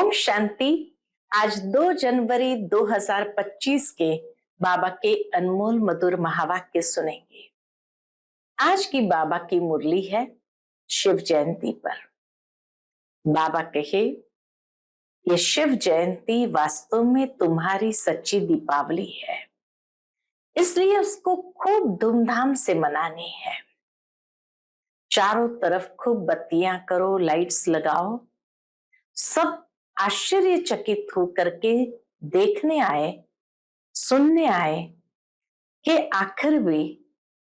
ओम शांति। आज 2 जनवरी 2025 के बाबा के अनमोल मधुर महावाक्य सुनेंगे। आज की बाबा की मुरली है शिव जयंती पर। बाबा कहे, ये शिव जयंती वास्तव में तुम्हारी सच्ची दीपावली है, इसलिए उसको खूब धूमधाम से मनानी है। चारों तरफ खूब बत्तियां करो, लाइट्स लगाओ। सब आश्चर्यचकित होकर के देखने आए, सुनने आए कि आखिर भी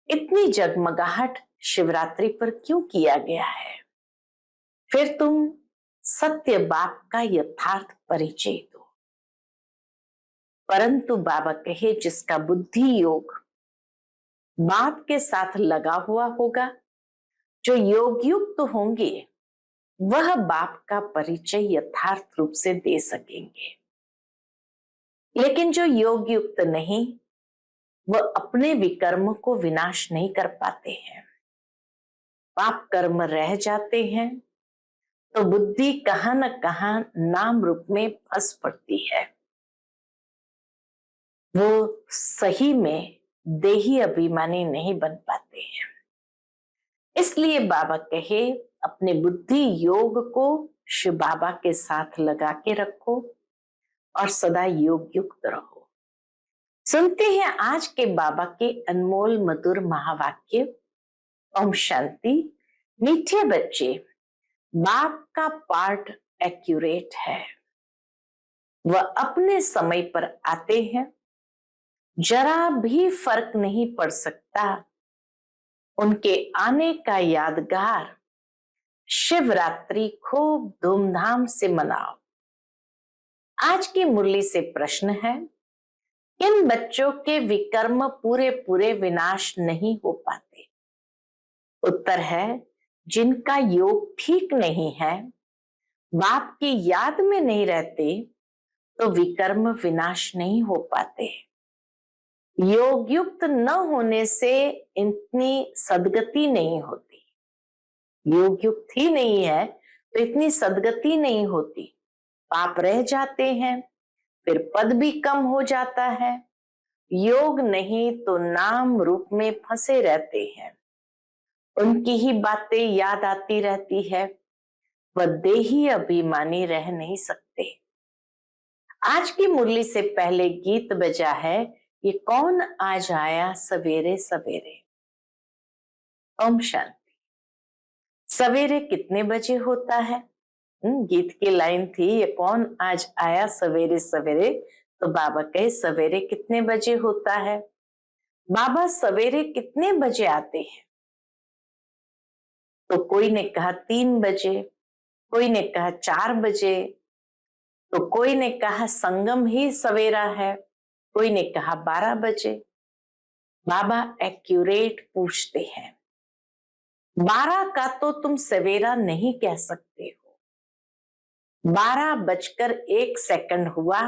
इतनी जगमगाहट शिवरात्रि पर क्यों किया गया है। फिर तुम सत्य बाप का यथार्थ परिचय दो। परंतु बाबा कहे, जिसका बुद्धि योग बाप के साथ लगा हुआ होगा, जो योग युक्त होंगे, वह बाप का परिचय यथार्थ रूप से दे सकेंगे। लेकिन जो योग युक्त नहीं, वह अपने विकर्म को विनाश नहीं कर पाते हैं। पाप कर्म रह जाते हैं तो बुद्धि कहां न कहां नाम रूप में फंस पड़ती है। वो सही में देही अभिमानी नहीं बन पाते हैं। इसलिए बाबा कहे, अपने बुद्धि योग को शिव बाबा के साथ लगा के रखो और सदा योग युक्त रहो। सुनते हैं आज के बाबा के अनमोल मधुर महावाक्य। ओम शांति। मीठे बच्चे, बाप का पाठ एक्यूरेट है। वह अपने समय पर आते हैं, जरा भी फर्क नहीं पड़ सकता। उनके आने का यादगार शिवरात्रि खूब धूमधाम से मनाओ। आज की मुरली से प्रश्न है, किन बच्चों के विकर्म पूरे पूरे विनाश नहीं हो पाते? उत्तर है, जिनका योग ठीक नहीं है, बाप की याद में नहीं रहते, तो विकर्म विनाश नहीं हो पाते। योग युक्त न होने से इतनी सदगति नहीं होती। योग युक्त ही नहीं है तो इतनी सदगति नहीं होती। पाप रह जाते हैं, फिर पद भी कम हो जाता है। योग नहीं तो नाम रूप में फंसे रहते हैं। उनकी ही बातें याद आती रहती है। वह देही अभिमानी रह नहीं सकते। आज की मुरली से पहले गीत बजा है, ये कौन आज आया सवेरे सवेरे। ओम शांति। सवेरे कितने बजे होता है? गीत की लाइन थी, ये कौन आज आया सवेरे सवेरे। तो बाबा कहे, सवेरे कितने बजे होता है? बाबा सवेरे कितने बजे आते हैं? तो कोई ने कहा 3 बजे, कोई ने कहा 4 बजे, तो कोई ने कहा संगम ही सवेरा है, कोई ने कहा 12 बजे। बाबा एक्यूरेट पूछते हैं, 12 का तो तुम सवेरा नहीं कह सकते हो। 12 बजकर 1 सेकंड हुआ,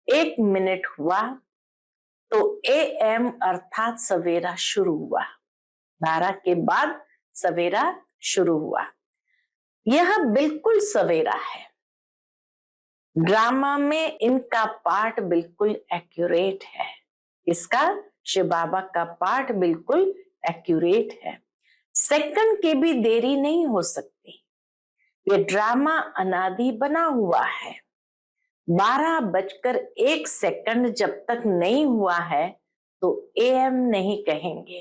1 मिनट हुआ, तो AM अर्थात सवेरा शुरू हुआ। 12 के बाद सवेरा शुरू हुआ। यह बिल्कुल सवेरा है। ड्रामा में इनका पार्ट बिल्कुल एक्यूरेट है। इसका शिव बाबा का पार्ट बिल्कुल एक्यूरेट है। सेकंड की भी देरी नहीं हो सकती। ये ड्रामा अनादि बना हुआ है। 12 बजकर 1 सेकंड जब तक नहीं हुआ है तो AM नहीं कहेंगे।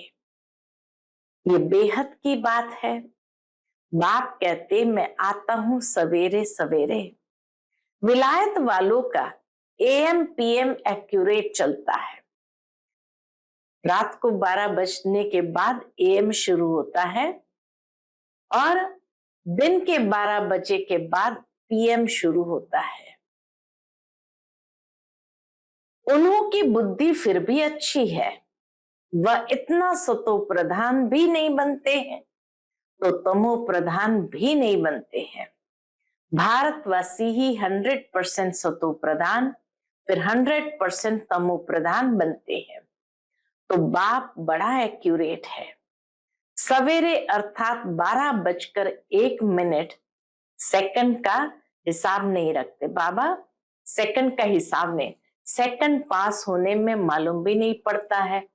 ये बेहद की बात है। बाप कहते, मैं आता हूं सवेरे सवेरे। विलायत वालों का AM PM एक्यूरेट चलता है। रात को 12 बजने के बाद AM शुरू होता है और दिन के 12 बजे के बाद PM शुरू होता है। उन्हों की बुद्धि फिर भी अच्छी है। वह इतना सतो प्रधान भी नहीं बनते हैं तो तमो प्रधान भी नहीं बनते हैं। भारतवासी ही 100% सतो प्रधान, फिर 100% तमो प्रधान बनते हैं। तो बाप बड़ा एक्यूरेट है। सवेरे अर्थात 12 बजकर 1 मिनट सेकंड का हिसाब नहीं रखते बाबा। सेकंड का हिसाब नहीं, सेकंड पास होने में मालूम भी नहीं पड़ता है।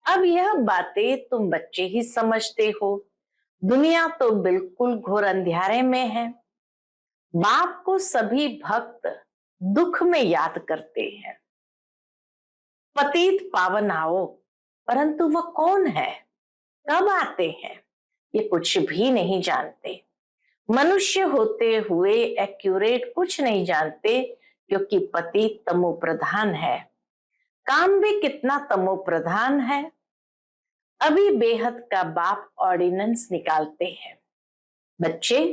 अब यह बातें तुम बच्चे ही समझते हो, दुनिया तो बिल्कुल घोर अंधियारे में है। बाप को सभी भक्त दुख में याद करते हैं, पतित पावन आओ, परंतु वह कौन है, कब आते हैं, ये कुछ भी नहीं जानते। मनुष्य होते हुए एक्यूरेट कुछ नहीं जानते, क्योंकि पति तमो प्रधान है, काम भी कितना तमो प्रधान है। अभी बेहद का बाप ऑर्डिनेंस निकालते हैं, बच्चे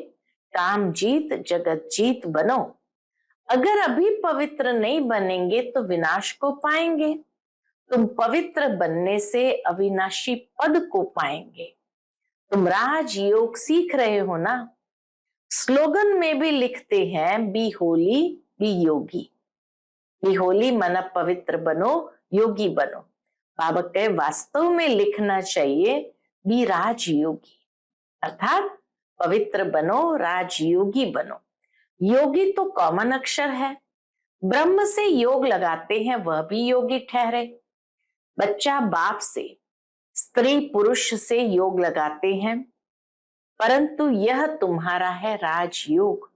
काम जीत जगत जीत बनो। अगर अभी पवित्र नहीं बनेंगे तो विनाश को पाएंगे, तुम पवित्र बनने से अविनाशी पद को पाएंगे। तुम राजयोग सीख रहे हो ना, स्लोगन में भी लिखते हैं बी होली बी योगी। बी होली माना पवित्र बनो, योगी बनो। बाबा कहे वास्तव में लिखना चाहिए बी राजयोगी, अर्थात पवित्र बनो, राजयोगी बनो। योगी तो कॉमन अक्षर है, ब्रह्म से योग लगाते हैं वह भी योगी ठहरे। बच्चा बाप से, स्त्री पुरुष से योग लगाते हैं, परंतु यह तुम्हारा है राजयोग।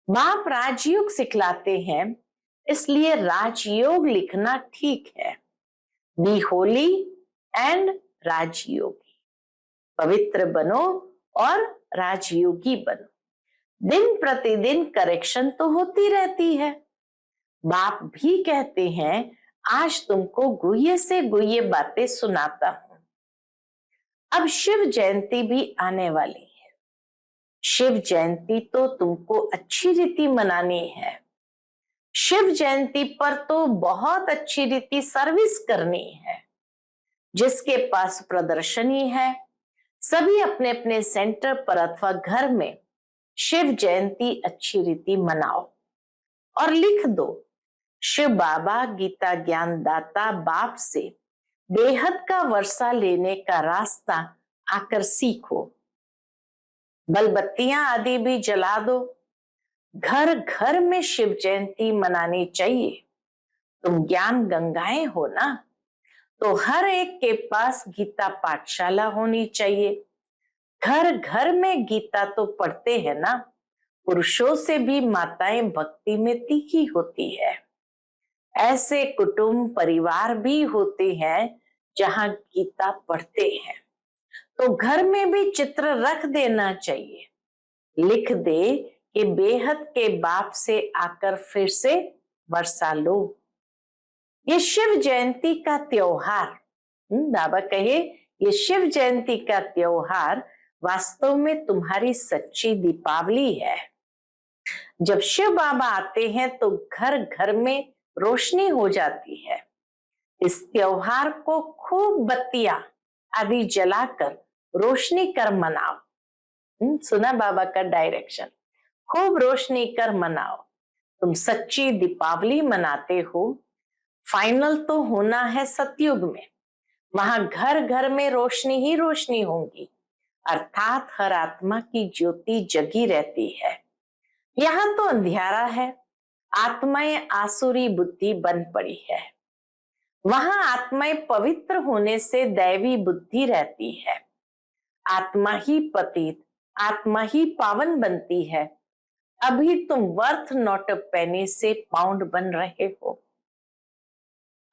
बाप राजयोग सिखलाते हैं, इसलिए राजयोग लिखना ठीक है। बी होली एंड राजयोगी, पवित्र बनो और राजयोगी बनो। दिन प्रतिदिन करेक्शन तो होती रहती है। बाप भी कहते हैं आज तुमको गुह्य से गुह्य बातें सुनाता हूं। अब शिव जयंती भी आने वाली है। शिव जयंती तो तुमको अच्छी रीति मनानी है। शिव जयंती पर तो बहुत अच्छी रीति सर्विस करनी है। जिसके पास प्रदर्शनी है, सभी अपने अपने सेंटर पर अथवा घर में शिव जयंती अच्छी रीति मनाओ और लिख दो, शिव बाबा गीता ज्ञान दाता बाप से बेहद का वर्षा लेने का रास्ता आकर सीखो। बलबत्तियां आदि भी जला दो। घर घर में शिव जयंती मनानी चाहिए। तुम ज्ञान गंगाएं हो ना, तो हर एक के पास गीता पाठशाला होनी चाहिए। घर घर में गीता तो पढ़ते हैं ना, पुरुषों से भी माताएं भक्ति में तीखी होती है। ऐसे कुटुंब परिवार भी होते हैं जहां गीता पढ़ते हैं, तो घर में भी चित्र रख देना चाहिए। लिख दे कि बेहद के बाप से आकर फिर से वर्षा लो। ये शिव जयंती का त्योहार, बाबा कहे ये शिव जयंती का त्योहार वास्तव में तुम्हारी सच्ची दीपावली है। जब शिव बाबा आते हैं तो घर घर में रोशनी हो जाती है। इस त्योहार को खूब बत्तियां आदि जलाकर रोशनी कर मनाओ। सुना बाबा का डायरेक्शन, खूब रोशनी कर मनाओ। तुम सच्ची दीपावली मनाते हो। फाइनल तो होना है सतयुग में, वहां घर घर में रोशनी ही रोशनी होंगी, अर्थात हर आत्मा की ज्योति जगी रहती है। यहाँ तो अंधियारा है, आत्माएं आसुरी बुद्धि बन पड़ी है। वहां आत्माएं पवित्र होने से दैवी बुद्धि रहती है। आत्मा ही पतित, आत्मा ही पावन बनती है। अभी तुम वर्थ नॉट अ पेनी से पाउंड बन रहे हो।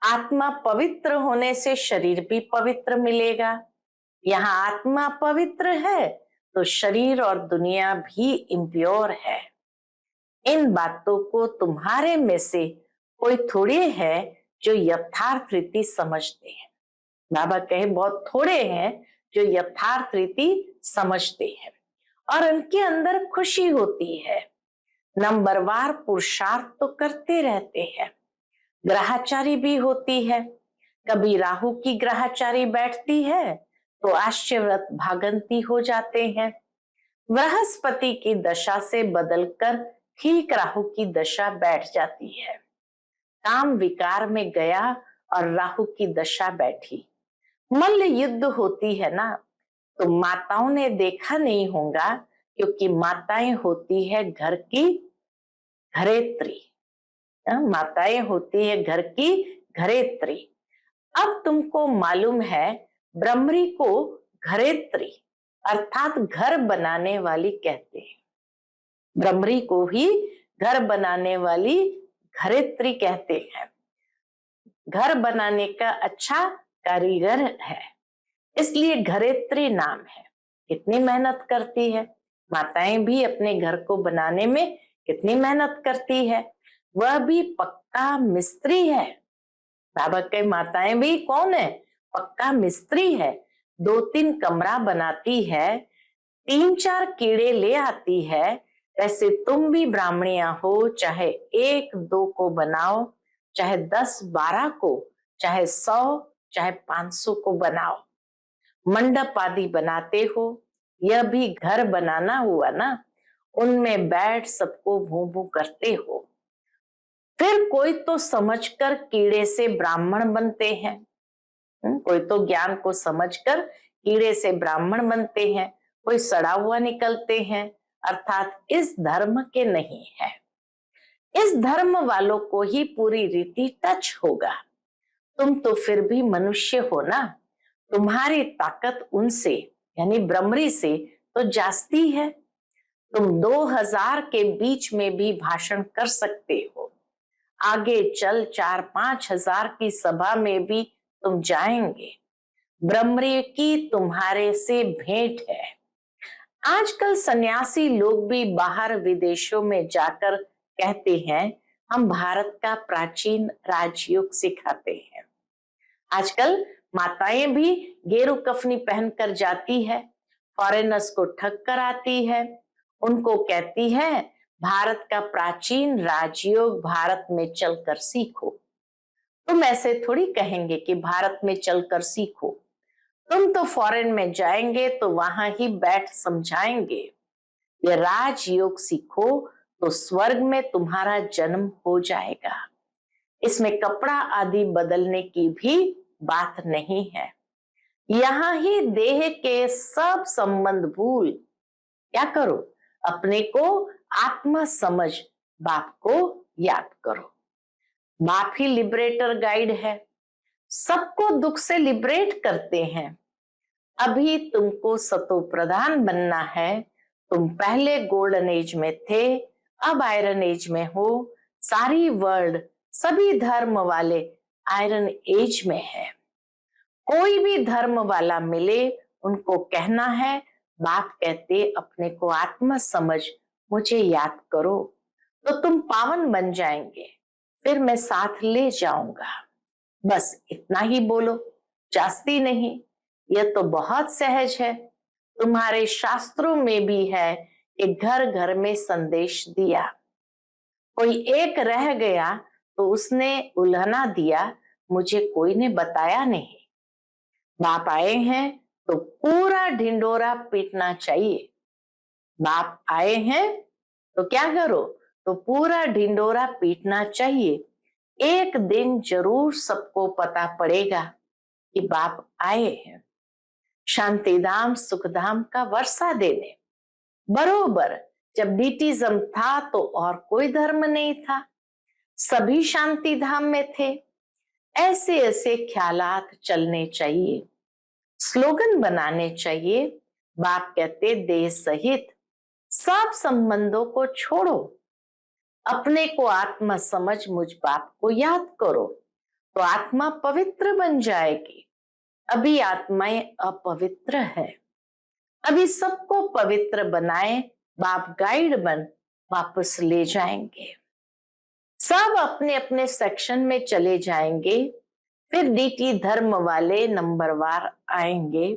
आत्मा पवित्र होने से शरीर भी पवित्र मिलेगा। यहाँ आत्मा पवित्र है तो शरीर और दुनिया भी इम्प्योर है। इन बातों को तुम्हारे में से कोई थोड़े है जो यथार्थ रीति समझते हैं। बाबा कहे बहुत थोड़े हैं जो यथार्थ रीति समझते हैं और उनके अंदर खुशी होती है। नंबरवार पुरुषार्थ तो करते रहते हैं। ग्रहचारी भी होती है। कभी राहु की ग्रहचारी बैठती है तो आश्चर्यव्रत भागंती हो जाते हैं। बृहस्पति की दशा से बदलकर ठीक राहु की दशा बैठ जाती है। काम विकार में गया और राहु की दशा बैठी। मल्ल युद्ध होती है ना, तो माताओं ने देखा नहीं होगा, क्योंकि माताएं होती है घर की घरेत्री। माताएं होती है घर की घरेत्री। अब तुमको मालूम है ब्रह्मरी को घरेत्री अर्थात घर बनाने वाली कहते हैं। ब्रह्मरी को ही घर बनाने वाली घरेत्री कहते हैं। घर बनाने का अच्छा कारीगर है, इसलिए घरेत्री नाम है। कितनी मेहनत करती है माताएं भी अपने घर को बनाने में, कितनी मेहनत करती है। वह भी पक्का मिस्त्री है। बाबा के माताएं भी कौन है? पक्का मिस्त्री है। 2-3 कमरा बनाती है, 3-4 कीड़े ले आती है। वैसे तुम भी ब्राह्मणिया हो, चाहे 1-2 को बनाओ, चाहे 10-12 को, चाहे 100, चाहे 500 को बनाओ, मंडप आदि बनाते हो, यह भी घर बनाना हुआ ना। उनमें बैठ सबको भूं भूं करते हो। फिर कोई तो समझकर कीड़े से ब्राह्मण बनते हैं। कोई तो ज्ञान को समझकर कीड़े से ब्राह्मण बनते हैं, कोई सड़ा हुआ निकलते हैं, अर्थात इस धर्म के नहीं है। इस धर्म वालों को ही पूरी रीति टच होगा। तुम तो फिर भी मनुष्य हो ना, तुम्हारी ताकत उनसे यानी ब्रह्मरी से तो जास्ती है। तुम 2000 के बीच में भी भाषण कर सकते हो। आगे चल 4-5 हजार की सभा में भी तुम जाएंगे। ब्रह्मरी की तुम्हारे से भेंट है। आजकल सन्यासी लोग भी बाहर विदेशों में जाकर कहते हैं हम भारत का प्राचीन राजयोग सिखाते हैं। आजकल माताएं भी गेरू कफनी पहनकर जाती है, फॉरेनर्स को ठग कर आती है, उनको कहती है भारत का प्राचीन राजयोग भारत में चलकर सीखो। तुम ऐसे थोड़ी कहेंगे कि भारत में चलकर सीखो। तुम तो फॉरेन में जाएंगे तो वहां ही बैठ समझाएंगे। ये राजयोग सीखो तो स्वर्ग में तुम्हारा जन्म हो जाएगा। इसमें कपड़ा आदि बदलने की भी बात नहीं है। यहाँ ही देह के सब संबंध भूल क्या करो, अपने को आत्मा समझ बाप को याद करो। बाप ही लिबरेटर गाइड है, सबको दुख से लिबरेट करते हैं। अभी तुमको सतो प्रधान बनना है। तुम पहले गोल्डन एज में थे, अब आयरन एज में हो। सारी वर्ल्ड, सभी धर्म वाले आयरन एज में है। कोई भी धर्म वाला मिले, उनको कहना है बाप कहते अपने को आत्मा समझ मुझे याद करो, तो तुम पावन बन जाएंगे। फिर मैं साथ ले जाऊंगा। बस इतना ही बोलो, जास्ती नहीं। यह तो बहुत सहज है। तुम्हारे शास्त्रों में भी है कि घर घर में संदेश दिया। कोई एक रह गया तो उसने उल्हना दिया, मुझे कोई ने बताया नहीं। बाप आए हैं तो पूरा ढिंडोरा पीटना चाहिए। बाप आए हैं तो क्या करो, तो पूरा ढिंडोरा पीटना चाहिए। एक दिन जरूर सबको पता पड़ेगा कि बाप आए हैं। शांतिधाम सुखधाम का वर्षा देने। बरोबर जब बीटिज्म था तो और कोई धर्म नहीं था, सभी शांति धाम में थे। ऐसे ऐसे ख्यालात चलने चाहिए, स्लोगन बनाने चाहिए। बाप कहते देह सहित सब संबंधों को छोड़ो, अपने को आत्मा समझ मुझ बाप को याद करो, तो आत्मा पवित्र बन जाएगी। अभी आत्माएं अपवित्र है। अभी सबको पवित्र बनाए, बाप गाइड बन वापस ले जाएंगे। सब अपने अपने सेक्शन में चले जाएंगे। फिर डीटी धर्म वाले नंबरवार आएंगे।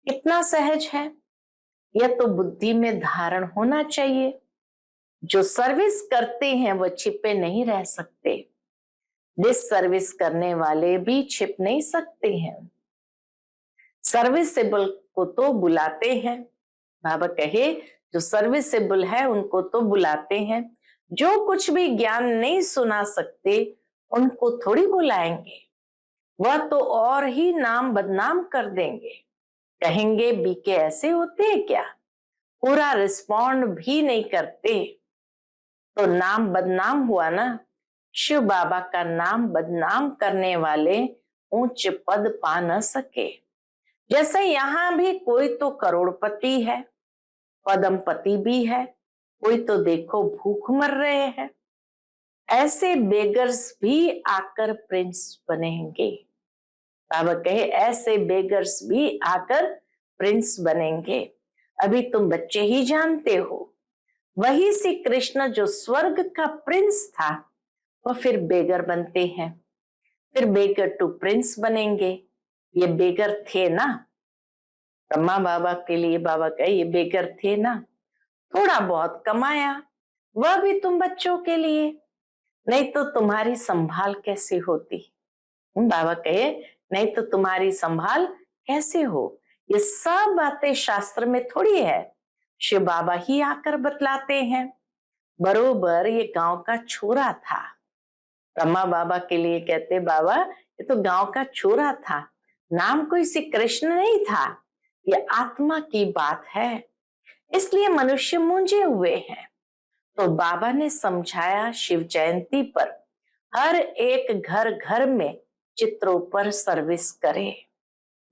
कितना सहज है। यह तो बुद्धि में धारण होना चाहिए। जो सर्विस करते हैं वह छिपे नहीं रह सकते। डिस सर्विस करने वाले भी छिप नहीं सकते हैं। सर्विसेबल को तो बुलाते हैं। बाबा कहे जो सर्विसेबल है उनको तो बुलाते हैं। जो कुछ भी ज्ञान नहीं सुना सकते उनको थोड़ी बुलाएंगे। वह तो और ही नाम बदनाम कर देंगे। कहेंगे बीके ऐसे होते हैं क्या, पूरा रिस्पॉन्ड भी नहीं करते। तो नाम बदनाम हुआ ना। शिव बाबा का नाम बदनाम करने वाले उच्च पद पा न सके। जैसे यहाँ भी कोई तो करोड़पति है, पदमपति भी है, कोई तो देखो भूख मर रहे हैं। ऐसे बेगर्स भी आकर प्रिंस बनेंगे। बाबा कहे ऐसे बेगर्स भी आकर प्रिंस बनेंगे। अभी तुम बच्चे ही जानते हो, वही श्री कृष्ण जो स्वर्ग का प्रिंस था वह फिर बेगर बनते हैं, फिर बेगर टू प्रिंस बनेंगे। ये बेगर थे ना, ब्रह्मा बाबा के लिए बाबा कहे ये बेगर थे ना, थोड़ा बहुत कमाया वह भी तुम बच्चों के लिए, नहीं तो तुम्हारी संभाल कैसे होती। बाबा कहे नहीं तो तुम्हारी संभाल कैसे हो। ये सब बातें शास्त्र में थोड़ी है, शिव बाबा ही आकर बतलाते हैं। बरोबर ये गांव का छोरा था। ब्रह्मा बाबा के लिए कहते बाबा ये तो गांव का छोरा था, नाम कोई श्री कृष्ण नहीं था, ये आत्मा की बात है, इसलिए मनुष्य मूंझे हुए हैं। तो बाबा ने समझाया शिव जयंती पर हर एक घर घर में चित्रों पर सर्विस करे,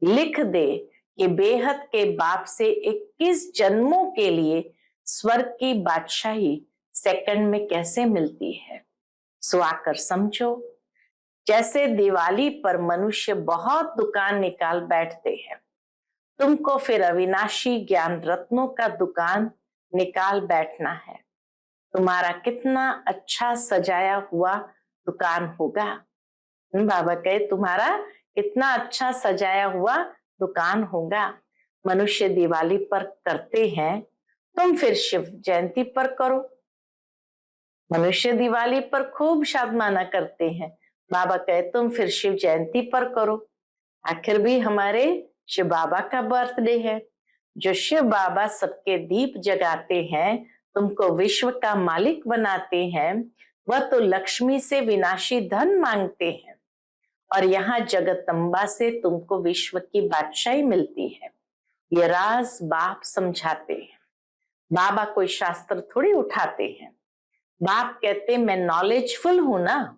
लिख दे कि बेहद के बाप से 21 जन्मों के लिए स्वर्ग की बादशाही सेकंड में कैसे मिलती है। सो आकर समझो। जैसे दिवाली पर मनुष्य बहुत दुकान निकाल बैठते हैं, तुमको फिर अविनाशी ज्ञान रत्नों का दुकान निकाल बैठना है। तुम्हारा कितना अच्छा सजाया हुआ दुकान होगा। बाबा कहे तुम्हारा कितना अच्छा सजाया हुआ दुकान होगा। मनुष्य दिवाली पर करते हैं, तुम फिर शिव जयंती पर करो। मनुष्य दिवाली पर खूब शादमाना करते हैं, बाबा कहे तुम फिर शिव जयंती पर करो। आखिर भी हमारे शिव बाबा का बर्थडे है। जो शिव बाबा सबके दीप जगाते हैं, तुमको विश्व का मालिक बनाते हैं, वह तो लक्ष्मी से विनाशी धन मांगते हैं और यहाँ जगदम्बा से तुमको विश्व की बादशाही मिलती है। ये राज बाप समझाते हैं। बाबा कोई शास्त्र थोड़ी उठाते हैं। बाप कहते मैं नॉलेजफुल हूं ना।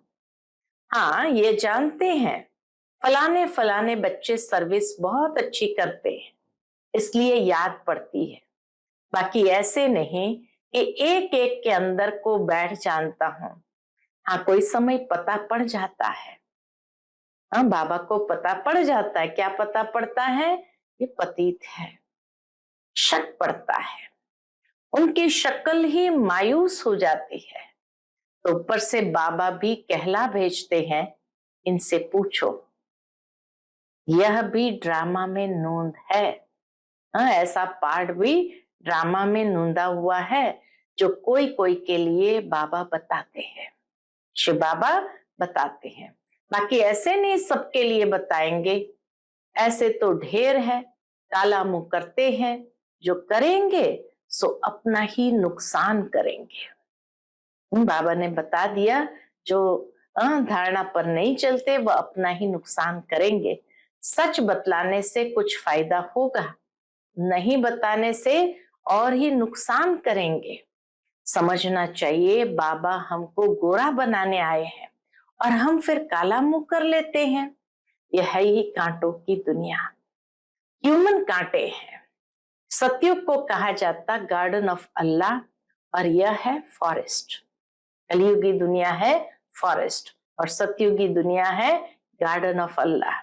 हाँ ये जानते हैं फलाने फलाने बच्चे सर्विस बहुत अच्छी करते हैं, इसलिए याद पड़ती है। बाकी ऐसे नहीं कि एक एक के अंदर को बैठ जानता हूं। हाँ कोई समय पता पड़ जाता है। हाँ बाबा को पता पड़ जाता है। क्या पता पड़ता है? ये पतित है, शक पड़ता है, उनकी शक्ल ही मायूस हो जाती है। तो ऊपर से बाबा भी कहला भेजते हैं, इनसे पूछो। यह भी ड्रामा में नोंद है। हाँ ऐसा पार्ट भी ड्रामा में नोंदा हुआ है जो कोई कोई के लिए बाबा बताते हैं, शिव बाबा बताते हैं। बाकी ऐसे नहीं सबके लिए बताएंगे, ऐसे तो ढेर है। काला मुंह करते हैं, जो करेंगे सो अपना ही नुकसान करेंगे। बाबा ने बता दिया जो धारणा पर नहीं चलते वह अपना ही नुकसान करेंगे। सच बतलाने से कुछ फायदा होगा, नहीं बताने से और ही नुकसान करेंगे। समझना चाहिए बाबा हमको गोरा बनाने आए हैं और हम फिर काला मुंह कर लेते हैं। यह है ही कांटों की दुनिया, ह्यूमन कांटे हैं। सतयुग को कहा जाता गार्डन ऑफ अल्लाह और यह है फॉरेस्ट। कलयुगी दुनिया है फॉरेस्ट और सतयुगी दुनिया है गार्डन ऑफ अल्लाह।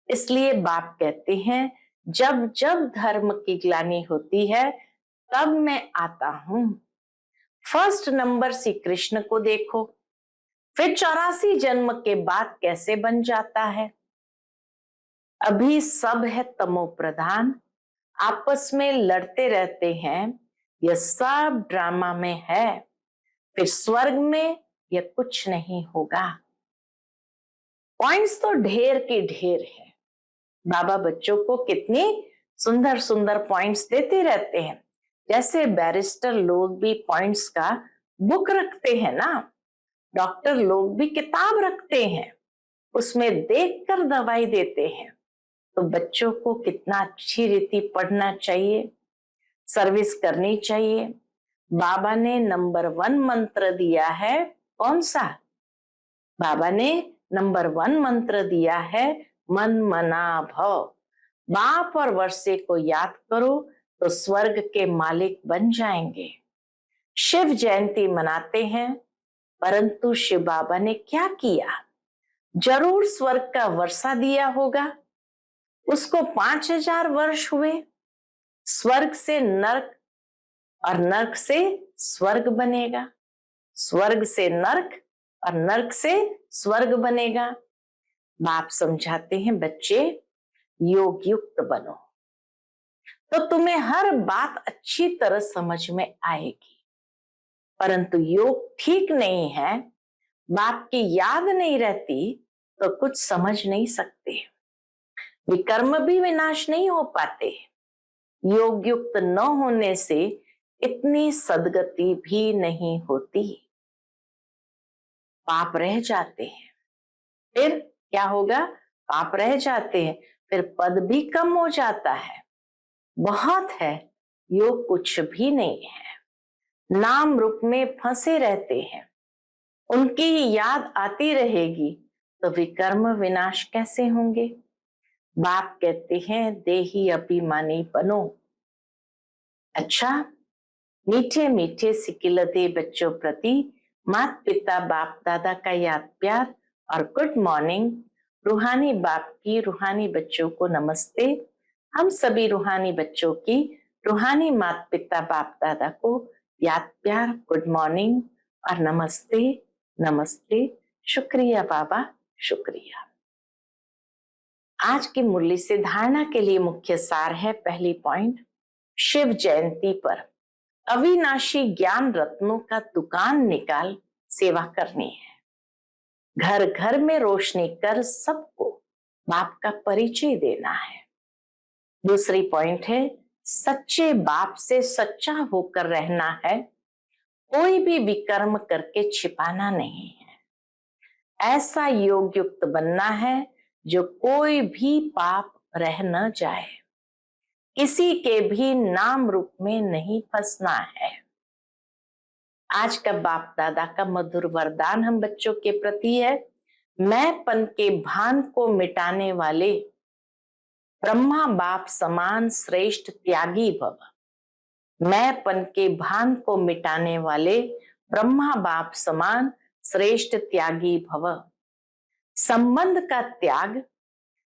इसलिए बाप कहते हैं जब जब धर्म की ग्लानि होती है तब मैं आता हूं। फर्स्ट नंबर श्री कृष्ण को देखो, फिर 84 जन्म के बाद कैसे बन जाता है। अभी सब है तमो प्रधान, आपस में लड़ते रहते हैं, यह सब ड्रामा में है। फिर स्वर्ग में यह कुछ नहीं होगा। पॉइंट्स तो ढेर के ढेर है। बाबा बच्चों को कितनी सुंदर सुंदर पॉइंट्स देते रहते हैं। जैसे बैरिस्टर लोग भी पॉइंट्स का बुक रखते हैं ना, डॉक्टर लोग भी किताब रखते हैं, उसमें देखकर दवाई देते हैं। तो बच्चों को कितना अच्छी रीति पढ़ना चाहिए, सर्विस करनी चाहिए। बाबा ने नंबर 1 मंत्र दिया है। कौन सा? बाबा ने नंबर 1 मंत्र दिया है, मन मना भव। बाप और वर्षे को याद करो तो स्वर्ग के मालिक बन जाएंगे। शिव जयंती मनाते हैं, परंतु शिव बाबा ने क्या किया? जरूर स्वर्ग का वर्षा दिया होगा। उसको 5000 वर्ष हुए। स्वर्ग से नर्क और नर्क से स्वर्ग बनेगा, स्वर्ग से नर्क और नर्क से स्वर्ग बनेगा। बाप समझाते हैं, बच्चे योग युक्त बनो तो तुम्हें हर बात अच्छी तरह समझ में आएगी। परंतु योग ठीक नहीं है, बाप की याद नहीं रहती तो कुछ समझ नहीं सकते। विकर्म भी विनाश नहीं हो पाते। योग युक्त न होने से इतनी सदगति भी नहीं होती, पाप रह जाते हैं। फिर क्या होगा? पाप रह जाते हैं, फिर पद भी कम हो जाता है। बहुत है, योग कुछ भी नहीं है। नाम रूप में फंसे रहते हैं, उनकी ही याद आती रहेगी तो विकर्म विनाश कैसे होंगे? बाप कहते हैं, देही अभिमानी बनो। अच्छा, मीठे मीठे सिकिलते बच्चों प्रति माता पिता बाप दादा का याद प्यार और गुड मॉर्निंग। रूहानी बाप की रूहानी बच्चों को नमस्ते। हम सभी रूहानी बच्चों की रूहानी माता पिता बाप दादा को याद प्यार, गुड मॉर्निंग और नमस्ते नमस्ते। शुक्रिया बाबा, शुक्रिया। आज की मुरली से धारणा के लिए मुख्य सार है। पहली पॉइंट, शिव जयंती पर अविनाशी ज्ञान रत्नों का दुकान निकाल सेवा करनी है। घर घर में रोशनी कर सबको बाप का परिचय देना है। दूसरी पॉइंट है, सच्चे बाप से सच्चा होकर रहना है। कोई भी विकर्म करके छिपाना नहीं है। ऐसा योग युक्त बनना है जो कोई भी पाप रह न जाए। किसी के भी नाम रूप में नहीं फंसना है। आज का बाप दादा का मधुर वरदान हम बच्चों के प्रति है, मैंपन के भान को मिटाने वाले ब्रह्मा बाप समान श्रेष्ठ त्यागी भव। मैंपन के भान को मिटाने वाले ब्रह्मा बाप समान श्रेष्ठ त्यागी भव। संबंध का त्याग,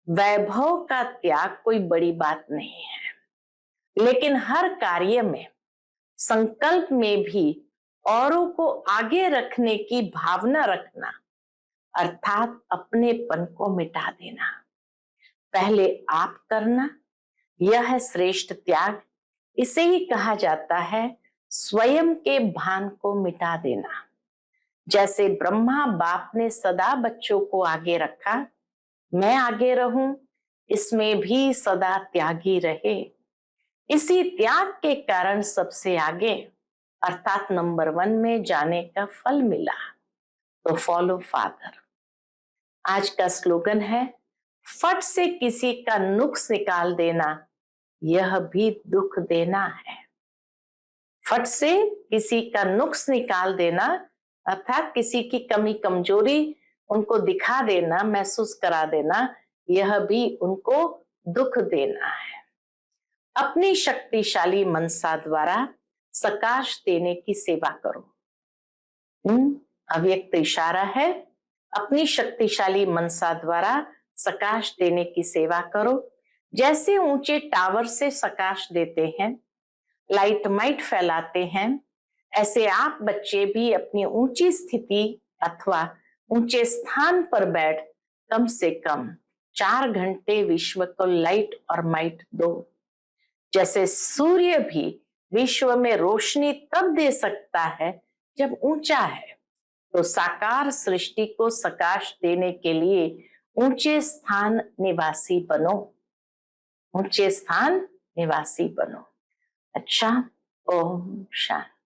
वैभव का त्याग कोई बड़ी बात नहीं है, लेकिन हर कार्य में, संकल्प में भी औरों को आगे रखने की भावना रखना, अर्थात अपनेपन को मिटा देना। पहले आप करना, यह है श्रेष्ठ त्याग। इसे ही कहा जाता है स्वयं के भान को मिटा देना। जैसे ब्रह्मा बाप ने सदा बच्चों को आगे रखा, मैं आगे रहूं, इसमें भी सदा त्यागी रहे। इसी त्याग के कारण सबसे आगे अर्थात नंबर 1 में जाने का फल मिला। तो फॉलो फादर। आज का स्लोगन है, फट से किसी का नुक्स निकाल देना, यह भी दुख देना है। फट से किसी का नुक्स निकाल देना अर्थात किसी की कमी कमजोरी उनको दिखा देना, महसूस करा देना, यह भी उनको दुख देना है। अपनी शक्तिशाली मनसा द्वारा सकाश देने की सेवा करो। अव्यक्त इशारा है, अपनी शक्तिशाली मनसा द्वारा सकाश देने की सेवा करो। जैसे ऊंचे टावर से सकाश देते हैं, लाइट माइट फैलाते हैं, ऐसे आप बच्चे भी अपनी ऊंची स्थिति अथवा ऊंचे स्थान पर बैठ कम से कम 4 घंटे विश्व को लाइट और माइट दो। जैसे सूर्य भी विश्व में रोशनी तब दे सकता है जब ऊंचा है, तो साकार सृष्टि को सकाश देने के लिए ऊंचे स्थान निवासी बनो, ऊंचे स्थान निवासी बनो। अच्छा, ओम शांति।